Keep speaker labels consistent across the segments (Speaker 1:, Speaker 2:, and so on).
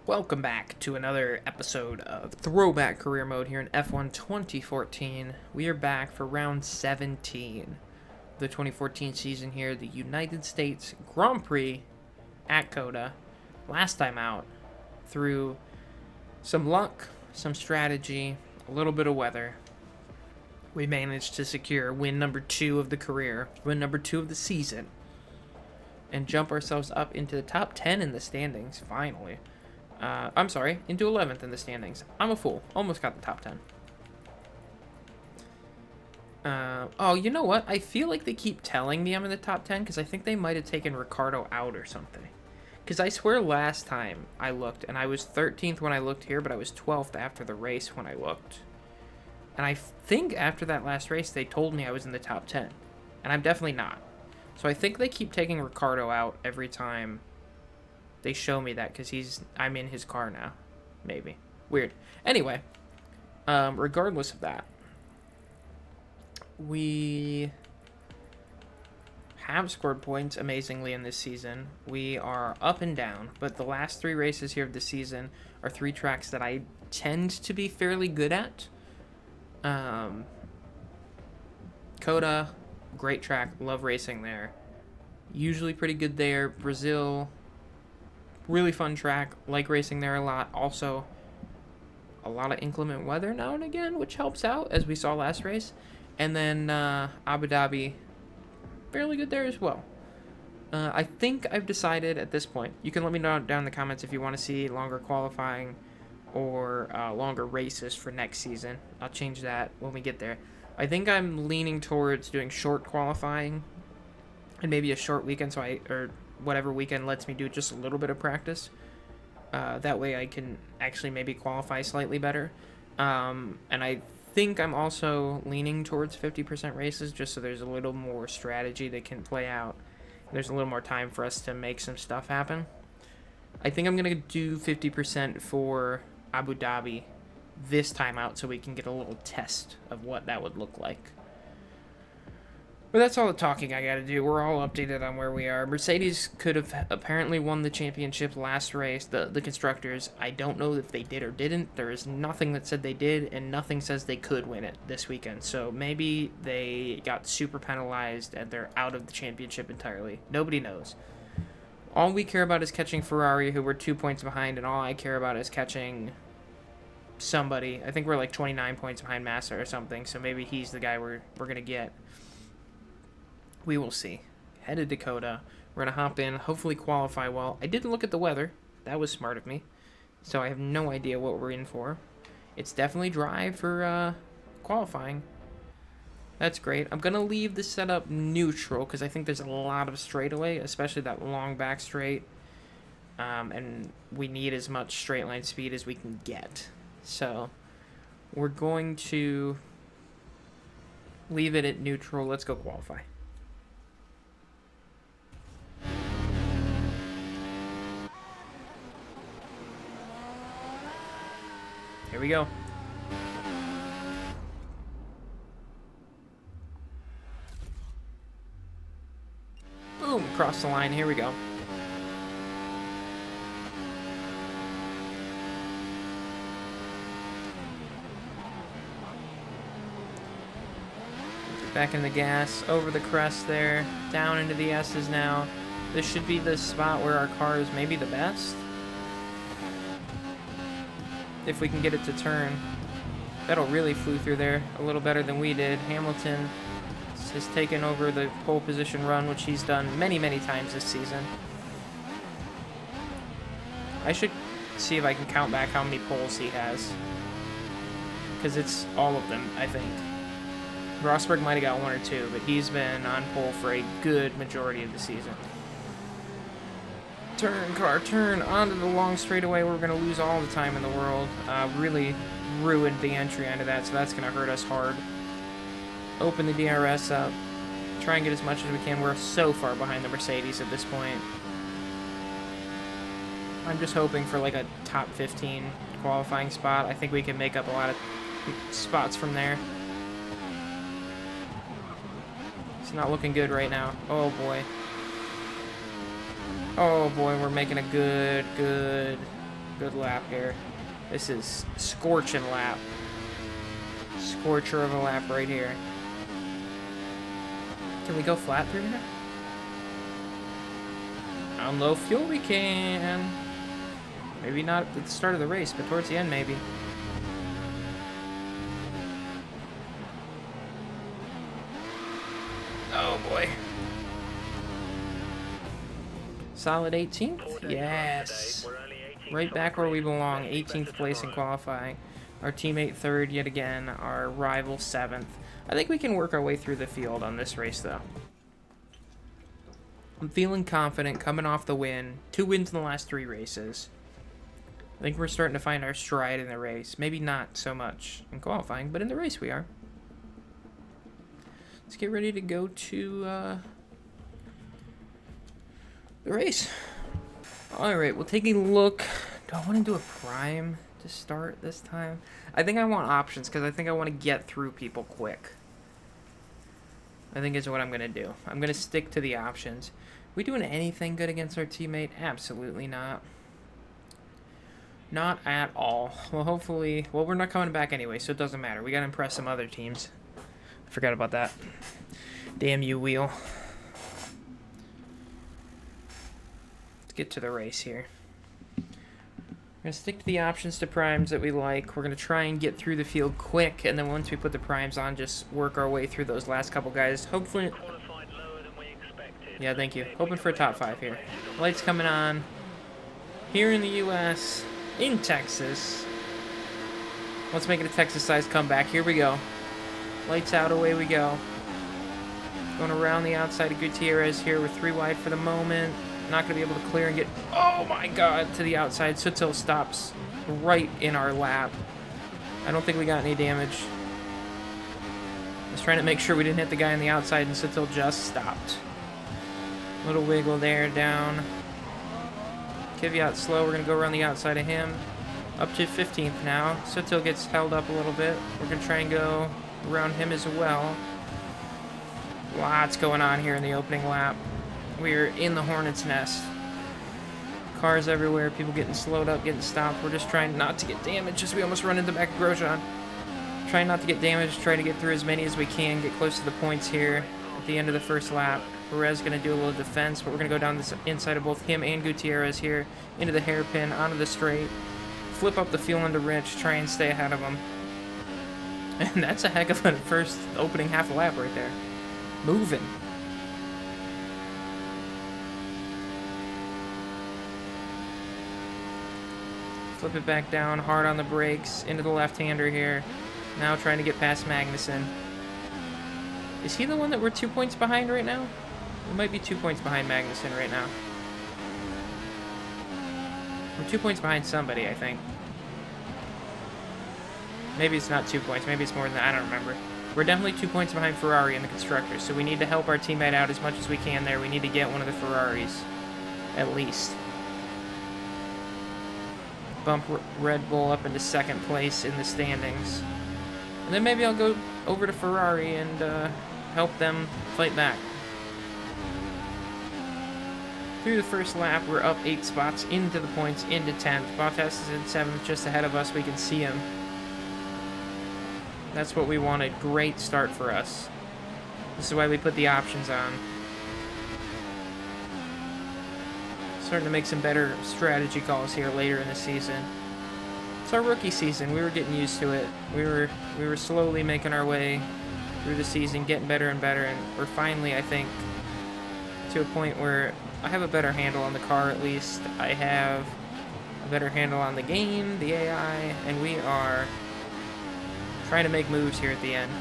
Speaker 1: Welcome back to another episode of Throwback Career Mode here in F1 2014. We are back for round 17 of the 2014 season here, the United States Grand Prix at COTA. Last time out, through some luck, some strategy, a little bit of weather, we managed to secure win number 2 of the career, win number 2 of the season, and jump ourselves up into the top 10 in the standings, finally. I'm sorry, into 11th in the standings. I'm a fool. Almost got the top 10. Oh, you know what? I feel like they keep telling me I'm in the top 10 because I think they might have taken Ricardo out or something. Because I swear last time I looked, and I was 13th when I looked here, but I was 12th after the race when I looked. And I think after that last race, they told me I was in the top 10. And I'm definitely not. So I think they keep taking Ricardo out every time they show me that, because I'm in his car now. Maybe. Weird. Anyway, regardless of that, we have scored points amazingly in this season. We are up and down, but the last 3 races here of the season are 3 tracks that I tend to be fairly good at. COTA, great track, love racing there. Usually pretty good there. Brazil, really fun track, like racing there a lot. Also, a lot of inclement weather now and again, which helps out, as we saw last race. And then Abu Dhabi, fairly good there as well. I think I've decided at this point, you can let me know down in the comments if you want to see longer qualifying or longer races for next season. I'll change that when we get there. I think I'm leaning towards doing short qualifying and maybe a short weekend, or whatever weekend lets me do just a little bit of practice. That way I can actually maybe qualify slightly better. And I think I'm also leaning towards 50% races, just so there's a little more strategy that can play out. There's a little more time for us to make some stuff happen. I think I'm going to do 50% for Abu Dhabi this time out, so we can get a little test of what that would look like. But that's all the talking I gotta do. We're all updated on where we are. Mercedes could have apparently won the championship last race, the constructors. I don't know if they did or didn't. There is nothing that said they did, and nothing says they could win it this weekend. So maybe they got super penalized and they're out of the championship entirely. Nobody knows. All we care about is catching Ferrari, who we're 2 points behind, and all I care about is catching somebody. I think we're like 29 points behind Massa or something, so maybe he's the guy we're gonna get. We will see. Headed to COTA. We're going to hop in, hopefully qualify well. I didn't look at the weather. That was smart of me. So I have no idea what we're in for. It's definitely dry for qualifying. That's great. I'm going to leave the setup neutral because I think there's a lot of straightaway, especially that long back straight. And we need as much straight line speed as we can get. So we're going to leave it at neutral. Let's go qualify. Here we go. Boom, across the line. Here we go. Back in the gas, over the crest there, down into the S's now. This should be the spot where our car is maybe the best. If we can get it to turn. That'll really flew through there a little better than we did. Hamilton has taken over the pole position run, which he's done many, many times this season. I should see if I can count back how many poles he has, because it's all of them, I think. Rosberg might have got 1 or 2, but he's been on pole for a good majority of the season. Turn, car, turn, onto the long straightaway. We're going to lose all the time in the world. Really ruined the entry onto that, so that's going to hurt us hard. Open the DRS up. Try and get as much as we can. We're so far behind the Mercedes at this point. I'm just hoping for like a top 15 qualifying spot. I think we can make up a lot of spots from there. It's not looking good right now. Oh boy. Oh boy, we're making a good Good lap here. This is scorching lap. Scorcher of a lap right here. Can we go flat through here? On low fuel we can. Maybe not at the start of the race, but towards the end maybe. Oh boy. Solid 18th? Yes. Right back where we belong. 18th place in qualifying. Our teammate 3rd yet again. Our rival 7th. I think we can work our way through the field on this race though. I'm feeling confident coming off the win. 2 wins in the last 3 races. I think we're starting to find our stride in the race. Maybe not so much in qualifying, but in the race we are. Let's get ready to go to the race. Alright, well, taking a look. Do I want to do a prime to start this time? I think I want options because I think I want to get through people quick. I think is what I'm going to do. I'm going to stick to the options. We doing anything good against our teammate? Absolutely not. Not at all. Well, hopefully... Well, we're not coming back anyway, so it doesn't matter. We got to impress some other teams. I forgot about that. Damn you, wheel. Let's get to the race here. We're going to stick to the options to primes that we like. We're going to try and get through the field quick, and then once we put the primes on, just work our way through those last couple guys. Hopefully... Yeah, thank you. Hoping for a top 5 here. Lights coming on. Here in the U.S., in Texas. Let's make it a Texas-sized comeback. Here we go. Lights out, away we go. Going around the outside of Gutierrez here. We're 3 wide for the moment. Not going to be able to clear and get, oh my god, to the outside. Sutil stops right in our lap. I don't think we got any damage. Just trying to make sure we didn't hit the guy on the outside, and Sutil just stopped. Little wiggle there, down. Kvyat slow, we're going to go around the outside of him. Up to 15th now. Sutil gets held up a little bit. We're going to try and go around him as well. Lots going on here in the opening lap. We're in the hornet's nest. Cars everywhere, people getting slowed up, getting stopped. We're just trying not to get damaged as we almost run into the back of Grosjean. Trying not to get damaged, try to get through as many as we can, get close to the points here at the end of the first lap. Perez going to do a little defense, but we're going to go down the inside of both him and Gutierrez here, into the hairpin, onto the straight, flip up the fuel into Rich, try and stay ahead of him. And that's a heck of a first opening half a lap right there. Moving. Flip it back down, hard on the brakes, into the left-hander here. Now trying to get past Magnussen. Is he the one that we're 2 points behind right now? We might be 2 points behind Magnussen right now. We're 2 points behind somebody, I think. Maybe it's not 2 points. Maybe it's more than that. I don't remember. We're definitely 2 points behind Ferrari in the constructors, so we need to help our teammate out as much as we can there. We need to get one of the Ferraris, at least. Bump Red Bull up into 2nd place in the standings. And then maybe I'll go over to Ferrari and help them fight back. Through the first lap, we're up 8 spots into the points, into 10th. Bottas is in 7th, just ahead of us. We can see him. That's what we wanted. Great start for us. This is why we put the options on. Starting to make some better strategy calls here later in the season. It's our rookie season. We were getting used to it. We were slowly making our way through the season, getting better and better, and we're finally, I think, to a point where I have a better handle on the car, at least. I have a better handle on the game, the AI, and we are trying to make moves here at the end.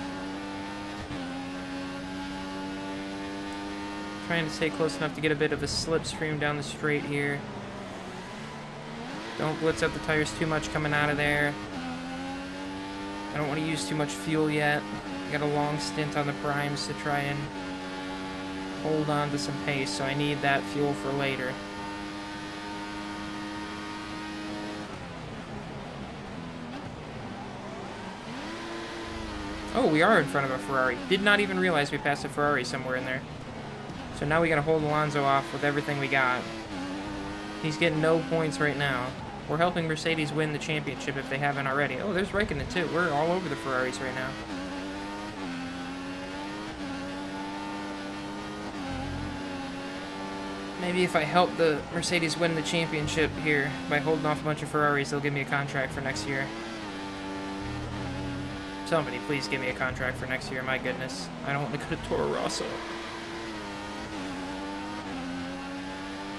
Speaker 1: Trying to stay close enough to get a bit of a slipstream down the straight here. Don't blitz up the tires too much coming out of there. I don't want to use too much fuel yet. Got a long stint on the primes to try and hold on to some pace, so I need that fuel for later. Oh, we are in front of a Ferrari. Did not even realize we passed a Ferrari somewhere in there. So now we gotta hold Alonso off with everything we got. He's getting no points right now. We're helping Mercedes win the championship if they haven't already. Oh, there's Raikkonen too. We're all over the Ferraris right now. Maybe if I help the Mercedes win the championship here by holding off a bunch of Ferraris, they'll give me a contract for next year. Somebody please give me a contract for next year, my goodness. I don't want to go to Toro Rosso.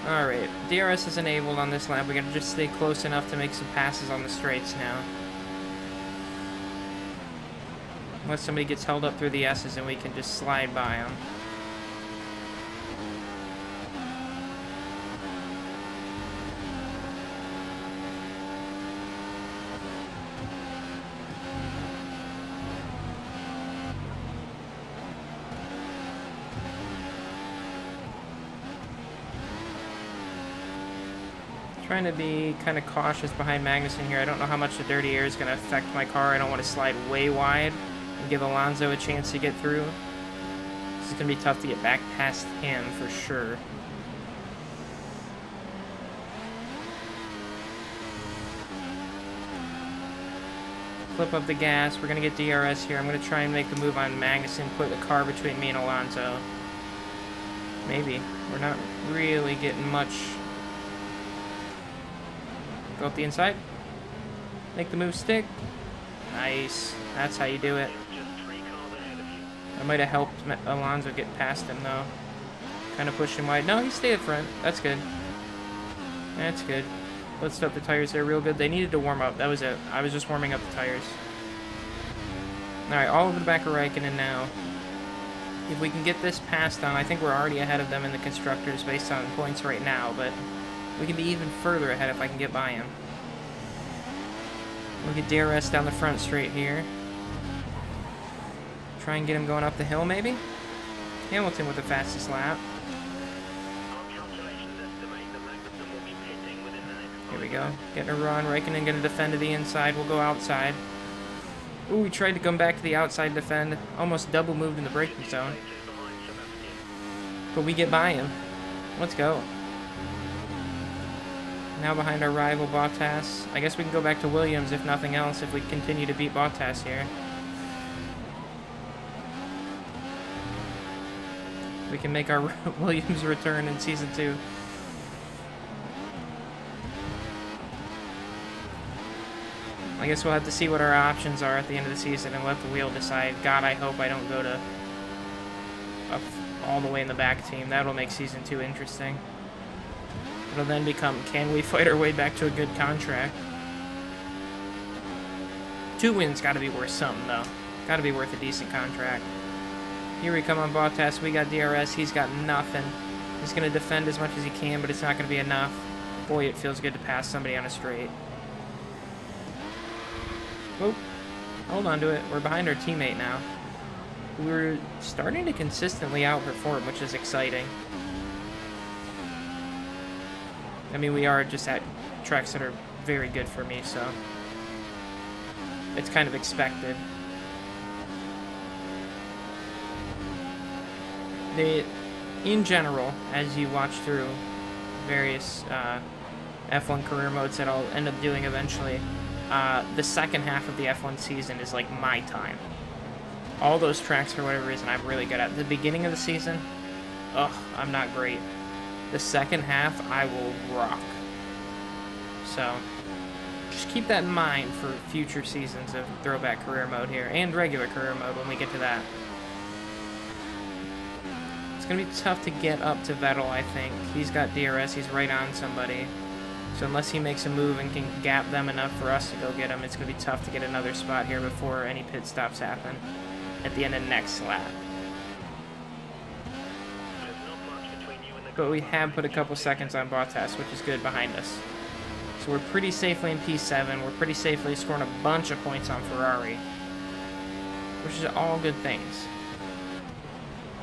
Speaker 1: Alright, DRS is enabled on this lap. We gotta just stay close enough to make some passes on the straights now. Unless somebody gets held up through the S's and we can just slide by them. Trying to be kind of cautious behind Magnussen here. I don't know how much the dirty air is going to affect my car. I don't want to slide way wide and give Alonso a chance to get through. This is going to be tough to get back past him for sure. Flip up the gas. We're going to get DRS here. I'm going to try and make the move on Magnussen, put the car between me and Alonso. Maybe. We're not really getting much. Go up the inside. Make the move stick. Nice. That's how you do it. I might have helped Alonso get past him, though. Kind of pushed him wide. No, he stayed up front. That's good. That's good. Let's up the tires there real good. They needed to warm up. That was it. I was just warming up the tires. Alright, all over the back of Raikkonen now. If we can get this passed on, I think we're already ahead of them in the constructors based on points right now, but we can be even further ahead if I can get by him. We'll get DRS down the front straight here. Try and get him going up the hill, maybe? Hamilton with the fastest lap. Here we go. Getting a run. Raikkonen going to defend to the inside. We'll go outside. Ooh, we tried to come back to the outside defend. Almost double moved in the braking zone. But we get by him. Let's go. Now behind our rival Bottas. I guess we can go back to Williams if nothing else, if we continue to beat Bottas here. We can make our Williams return in Season 2. I guess we'll have to see what our options are at the end of the season and let the wheel decide. God, I hope I don't go to all the way in the back team. That'll make Season 2 interesting. It'll then become, can we fight our way back to a good contract? 2 wins got to be worth something, though. Got to be worth a decent contract. Here we come on Bottas. We got DRS. He's got nothing. He's going to defend as much as he can, but it's not going to be enough. Boy, it feels good to pass somebody on a straight. Oh, hold on to it. We're behind our teammate now. We're starting to consistently outperform, which is exciting. I mean, we are just at tracks that are very good for me, so it's kind of expected. In general, as you watch through various F1 career modes that I'll end up doing eventually, the second half of the F1 season is like my time. All those tracks, for whatever reason, I'm really good at. The beginning of the season, ugh, I'm not great. The second half, I will rock. So, just keep that in mind for future seasons of Throwback career mode here, and regular career mode when we get to that. It's going to be tough to get up to Vettel, I think. He's got DRS, he's right on somebody. So unless he makes a move and can gap them enough for us to go get him, it's going to be tough to get another spot here before any pit stops happen at the end of next lap. But we have put a couple seconds on Bottas, which is good behind us. So we're pretty safely in P7. We're pretty safely scoring a bunch of points on Ferrari, which is all good things.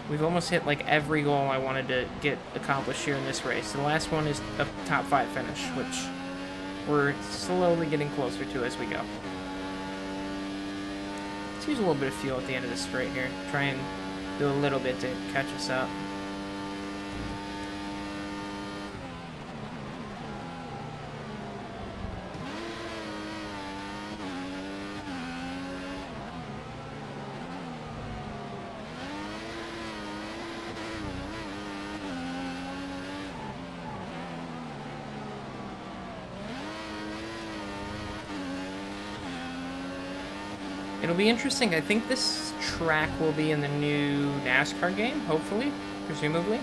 Speaker 1: We've almost hit like every goal I wanted to get accomplished here in this race. The last one is a top 5 finish, which we're slowly getting closer to as we go. Let's use a little bit of fuel at the end of this straight here. Try and do a little bit to catch us up. It'll be interesting. I think this track will be in the new NASCAR game, hopefully, presumably.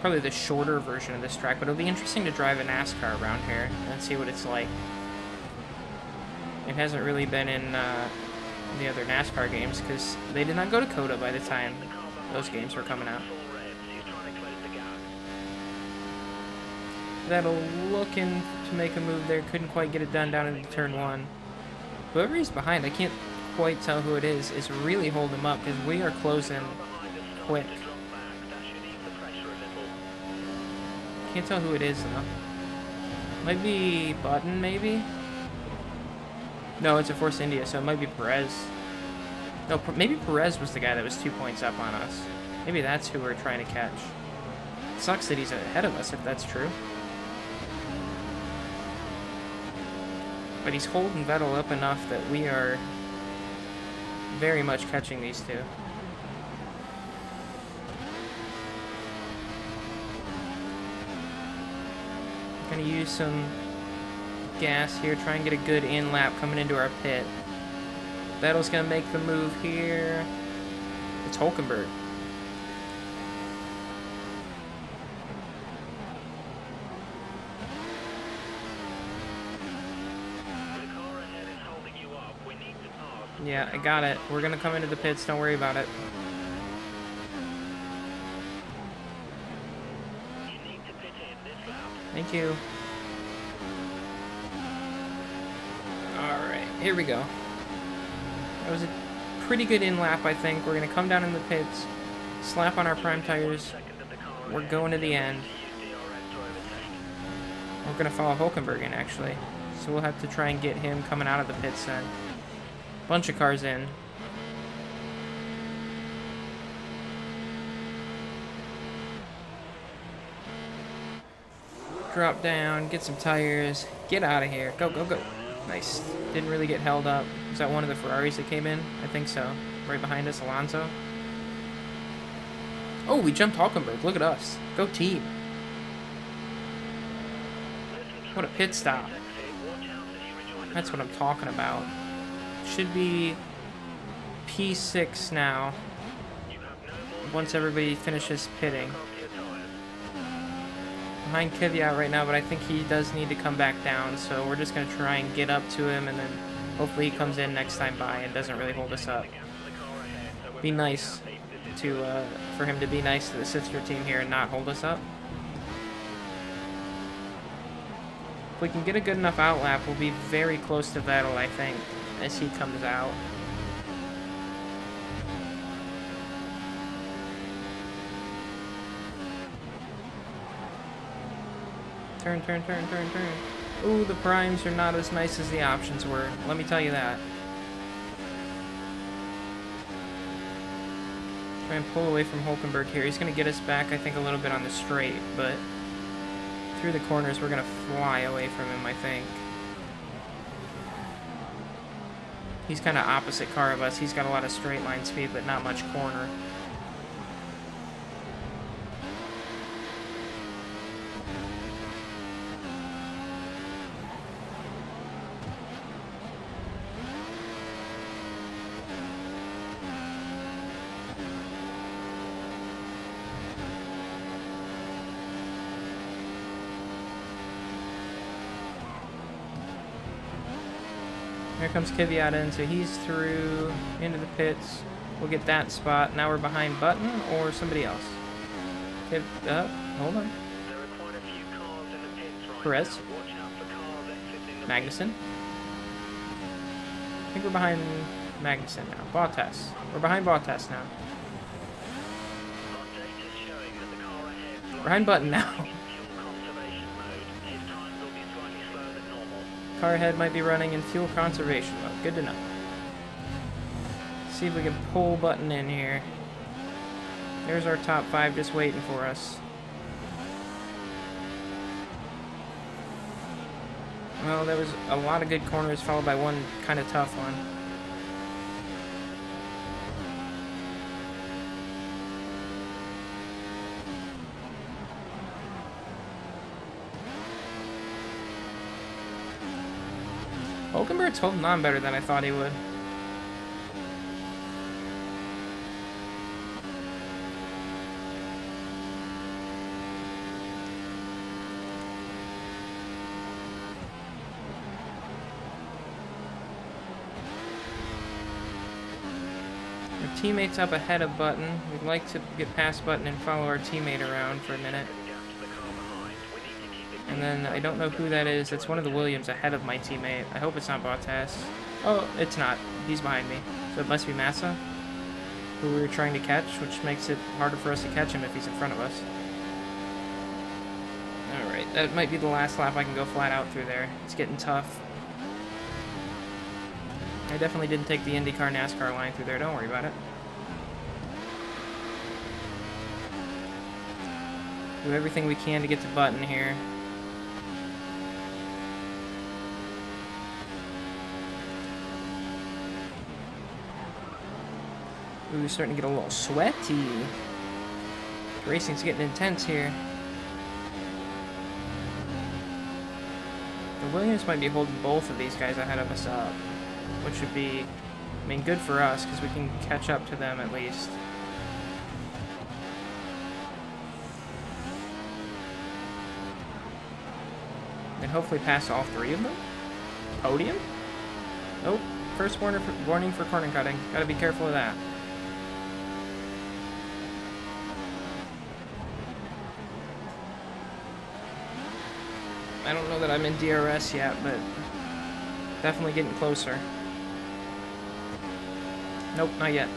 Speaker 1: Probably the shorter version of this track, but it'll be interesting to drive a NASCAR around here and see what it's like. It hasn't really been in the other NASCAR games because they did not go to COTA by the time those games were coming out. That'll looking to make a move there. Couldn't quite get it done down into turn 1. Whoever he's behind, I can't quite tell who it is really holding him up because we are closing quick. Can't tell who it is though. Might be Button, maybe? No, it's a Force India, so it might be Perez. No, maybe Perez was the guy that was 2 points up on us. Maybe that's who we're trying to catch. It sucks that he's ahead of us if that's true. But he's holding Vettel up enough that we are very much catching these two. Gonna use some gas here, try and get a good in lap coming into our pit. Vettel's gonna make the move here. It's Hulkenberg. Yeah, I got it. We're gonna come into the pits, don't worry about it. Thank you. Alright, here we go. That was a pretty good in lap, I think. We're gonna come down in the pits, slap on our prime tires. We're going to the end. We're gonna follow Hulkenberg in, actually. So we'll have to try and get him coming out of the pits then. Bunch of cars in. Drop down, get some tires, get out of here. Go, go, go. Nice. Didn't really get held up. Was that one of the Ferraris that came in? I think so. Right behind us, Alonso. Oh, we jumped Hulkenberg. Look at us. Go team. What a pit stop. That's what I'm talking about. Should be P6 now. Once everybody finishes pitting. Behind Kvyat right now, but I think he does need to come back down, so we're just going to try and get up to him, and then hopefully he comes in next time by and doesn't really hold us up. Be nice to for him to be nice to the sister team here and not hold us up. If we can get a good enough outlap, we'll be very close to Vettel, I think, as he comes out. Turn, turn, turn, turn, turn. Ooh, the primes are not as nice as the options were. Let me tell you that. Try and pull away from Hulkenberg here. He's going to get us back, I think, a little bit on the straight, but through the corners, we're going to fly away from him, I think. He's kind of opposite car of us. He's got a lot of straight line speed, but not much corner. Here comes Kvyat in, so he's through into the pits. We'll get that spot. Now we're behind Button or somebody else. Hold on. Perez. Magnussen. I think we're behind Magnussen now. Bottas. We're behind Bottas now. We're behind Button now. Car ahead might be running in fuel conservation mode. Good to know. See if we can pull Button in here. There's our top 5 just waiting for us. Well, there was a lot of good corners followed by one kind of tough one. Hulkenberg's holding on better than I thought he would. Our teammate's up ahead of Button. We'd like to get past Button and follow our teammate around for a minute. And then I don't know who that is. It's one of the Williams ahead of my teammate. I hope it's not Bottas. Oh, it's not. He's behind me. So it must be Massa, who we were trying to catch, which makes it harder for us to catch him if he's in front of us. Alright, that might be the last lap I can go flat out through there. It's getting tough. I definitely didn't take the IndyCar NASCAR line through there. Don't worry about it. Do everything we can to get to Button here. Ooh, starting to get a little sweaty. Racing's getting intense here. The Williams might be holding both of these guys ahead of us up, which would be, I mean, good for us because we can catch up to them at least. And hopefully pass all three of them. Podium? Oh, first warning for corner cutting. Gotta be careful of that. I don't know that I'm in DRS yet, but definitely getting closer. Nope, not yet.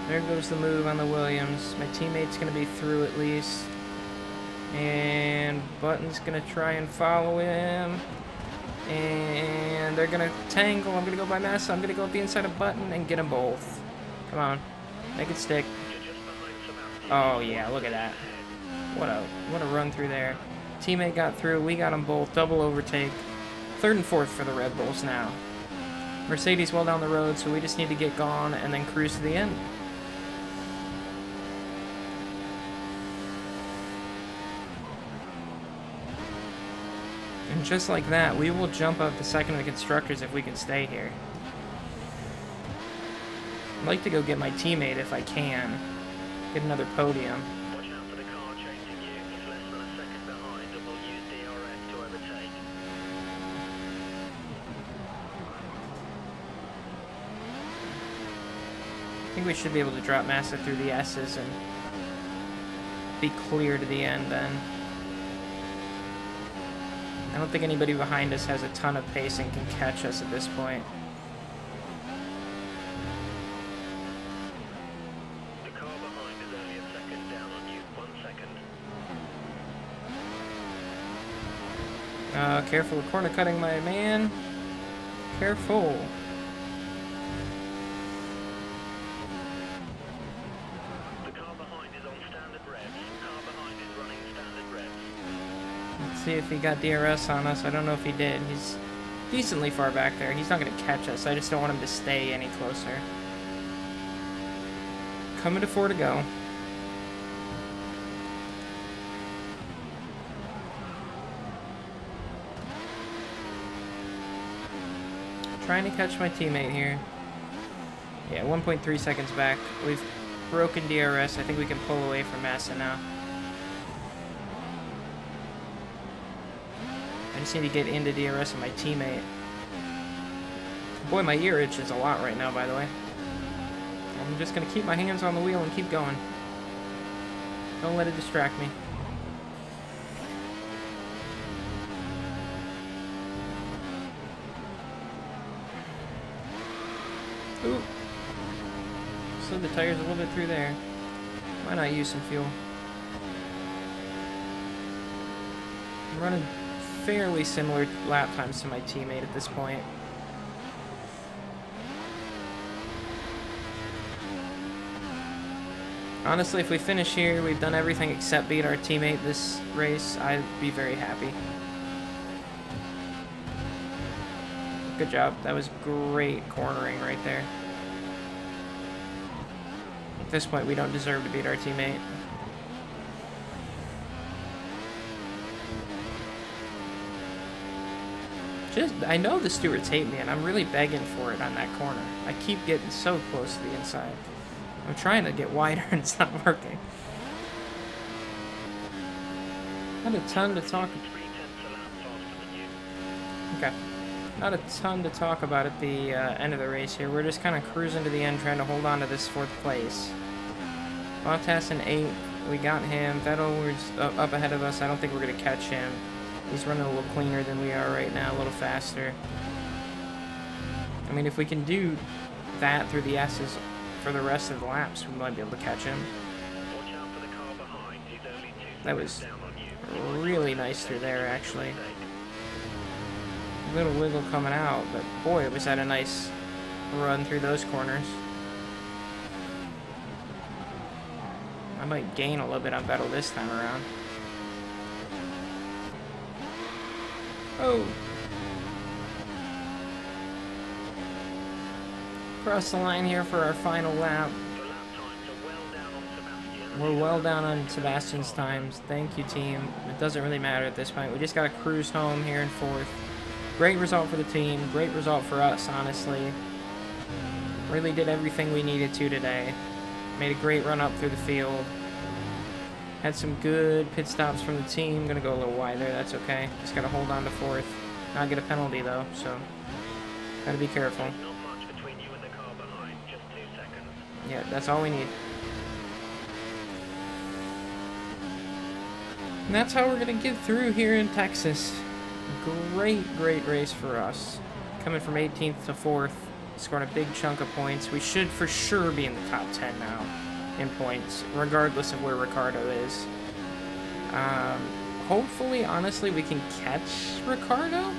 Speaker 1: There goes the move on the Williams. My teammate's going to be through at least. And Button's going to try and follow him. And they're going to tangle. I'm going to go by Massa. I'm going to go up the inside of Button and get them both. Come on. Make it stick. Oh, yeah, look at that. What a run through there. Teammate got through. We got them both. Double overtake. Third and fourth for the Red Bulls now. Mercedes well down the road, so we just need to get gone and then cruise to the end. And just like that, we will jump up to second in the constructors if we can stay here. I'd like to go get my teammate if I can. Get another podium. I think we should be able to drop Massa through the S's and be clear to the end then. I don't think anybody behind us has a ton of pace and can catch us at this point. The car behind is only a second down on you. 1 second. Careful of corner cutting, my man. Careful. See if he got DRS on us. I don't know if he did. He's decently far back there. He's not going to catch us. I just don't want him to stay any closer. Coming to 4 to go. Trying to catch my teammate here. Yeah, 1.3 seconds back. We've broken DRS. I think we can pull away from Massa now. I just need to get into DRS with my teammate. Boy, my ear itches a lot right now, by the way. I'm just going to keep my hands on the wheel and keep going. Don't let it distract me. Ooh. Slid the tires a little bit through there. Why not use some fuel? I'm running fairly similar lap times to my teammate at this point. Honestly, if we finish here, we've done everything except beat our teammate this race, I'd be very happy. Good job. That was great cornering right there. At this point, we don't deserve to beat our teammate. I know the stewards hate me, and I'm really begging for it on that corner. I keep getting so close to the inside. I'm trying to get wider, and it's not working. Not a ton to talk. Okay. Not a ton to talk about at the end of the race here. We're just kind of cruising to the end, trying to hold on to this 4th place. Bottas in 8th. We got him. Vettel was up ahead of us. I don't think we're going to catch him. He's running a little cleaner than we are right now, a little faster. I mean, if we can do that through the S's for the rest of the laps, we might be able to catch him. That was really nice through there, actually. A little wiggle coming out, but boy, it was at a nice run through those corners. I might gain a little bit on Vettel this time around. Oh! Cross the line here for our final lap. We're well down on Sebastian's times. Thank you, team. It doesn't really matter at this point. We just got to cruise home here in 4th. Great result for the team. Great result for us, honestly. Really did everything we needed to today. Made a great run up through the field. Had some good pit stops from the team. Gonna go a little wide there. That's okay. Just gotta hold on to 4th. Not get a penalty though, so gotta be careful. Yeah, that's all we need. And that's how we're gonna get through here in Texas. Great race for us. Coming from 18th to 4th, scoring a big chunk of points. We should for sure be in the top 10 now in points, regardless of where Ricciardo is. Hopefully, honestly, we can catch Ricciardo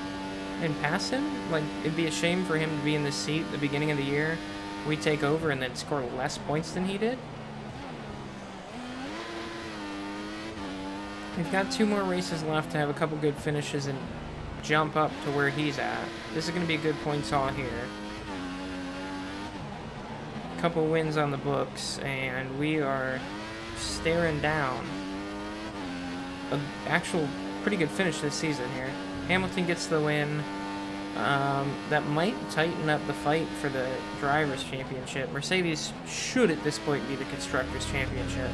Speaker 1: and pass him. Like, it'd be a shame for him to be in this seat at the beginning of the year. We take over and then score less points than he did. We've got 2 more races left to have a couple good finishes and jump up to where he's at. This is going to be a good points haul here. A couple wins on the books, and we are staring down an actual pretty good finish this season here. Hamilton gets the win. That might tighten up the fight for the Drivers' Championship. Mercedes should at this point be the Constructors' Championship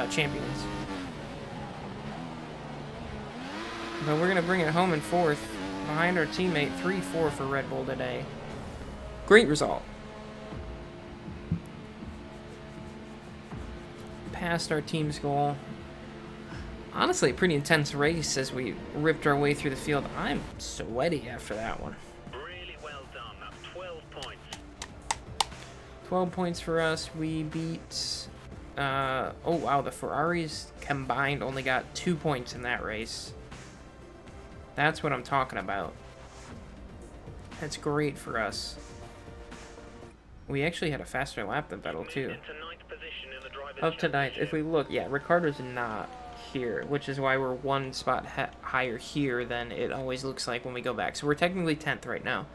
Speaker 1: champions. But we're going to bring it home in 4th, behind our teammate, 3-4 for Red Bull today. Great result. Passed our team's goal. Honestly, a pretty intense race as we ripped our way through the field. I'm sweaty after that one.
Speaker 2: Really well done. That's 12 points.
Speaker 1: 12 points for us. We beat... oh, wow, the Ferraris combined only got 2 points in that race. That's what I'm talking about. That's great for us. We actually had a faster lap than Vettel, too. Up to 9th. If we look, yeah, Ricciardo's not here, which is why we're 1 spot higher here than it always looks like when we go back. So we're technically 10th right now.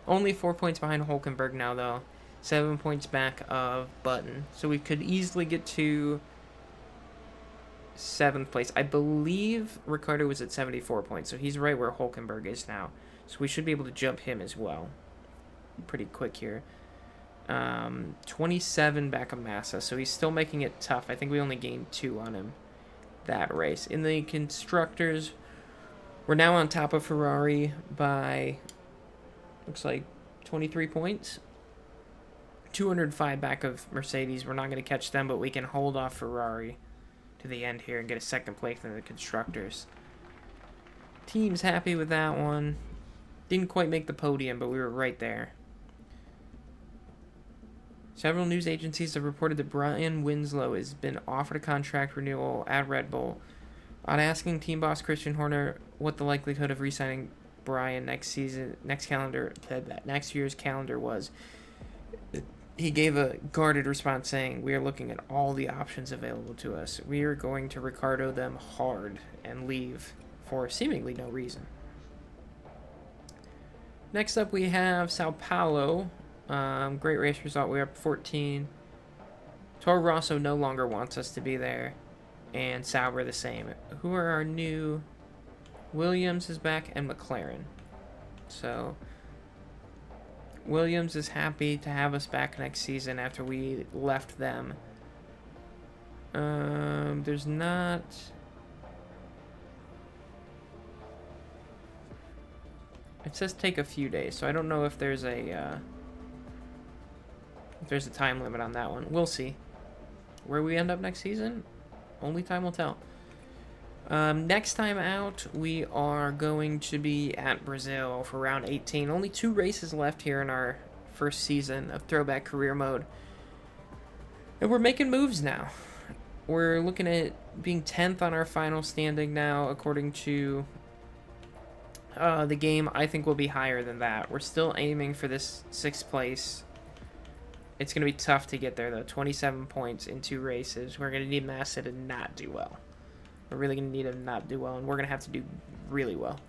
Speaker 1: Only 4 points behind Hülkenberg now, though. 7 points back of Button. So we could easily get to 7th place. I believe Ricciardo was at 74 points, so he's right where Hülkenberg is now. So we should be able to jump him as well. Pretty quick here. 27 back of Massa, so he's still making it tough. I think we only gained 2 on him that race. In the Constructors, we're now on top of Ferrari by, looks like, 23 points. 205 back of Mercedes. We're not going to catch them, but we can hold off Ferrari to the end here and get a 2nd place in the Constructors. Team's happy with that one. Didn't quite make the podium, but we were right there. Several news agencies have reported that Brian Winslow has been offered a contract renewal at Red Bull. On asking team boss Christian Horner what the likelihood of re-signing Brian next year's calendar was, he gave a guarded response saying, "We are looking at all the options available to us. We are going to Ricciardo them hard and leave for seemingly no reason." Next up, we have Sao Paulo. Great race result. We're up 14. Toro Rosso no longer wants us to be there, and Sauber the same. Who are our new? Williams is back, and McLaren. So Williams is happy to have us back next season after we left them. There's not... It says take a few days, so I don't know if there's a time limit on that one. We'll see. Where we end up next season, only time will tell. Next time out, we are going to be at Brazil for round 18. Only 2 races left here in our first season of Throwback Career Mode. And we're making moves now. We're looking at being 10th on our final standing now, according to the game. I think we'll be higher than that. We're still aiming for this 6th place. It's going to be tough to get there, though. 27 points in 2 races. We're going to need Massa to not do well. We're really going to need him to not do well, and we're going to have to do really well.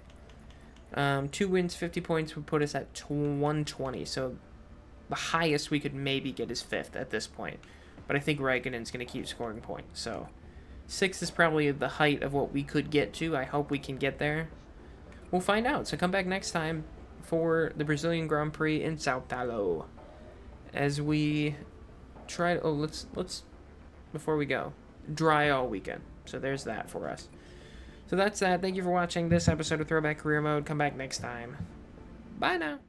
Speaker 1: 2 wins, 50 points would put us at 120, so the highest we could maybe get is 5th at this point. But I think Raikkonen's going to keep scoring points, so 6th is probably the height of what we could get to. I hope we can get there. We'll find out, so come back next time for the Brazilian Grand Prix in Sao Paulo. As we try... Oh, let's before we go, dry all weekend. So there's that for us. So that's that. Thank you for watching this episode of Throwback Career Mode. Come back next time. Bye now.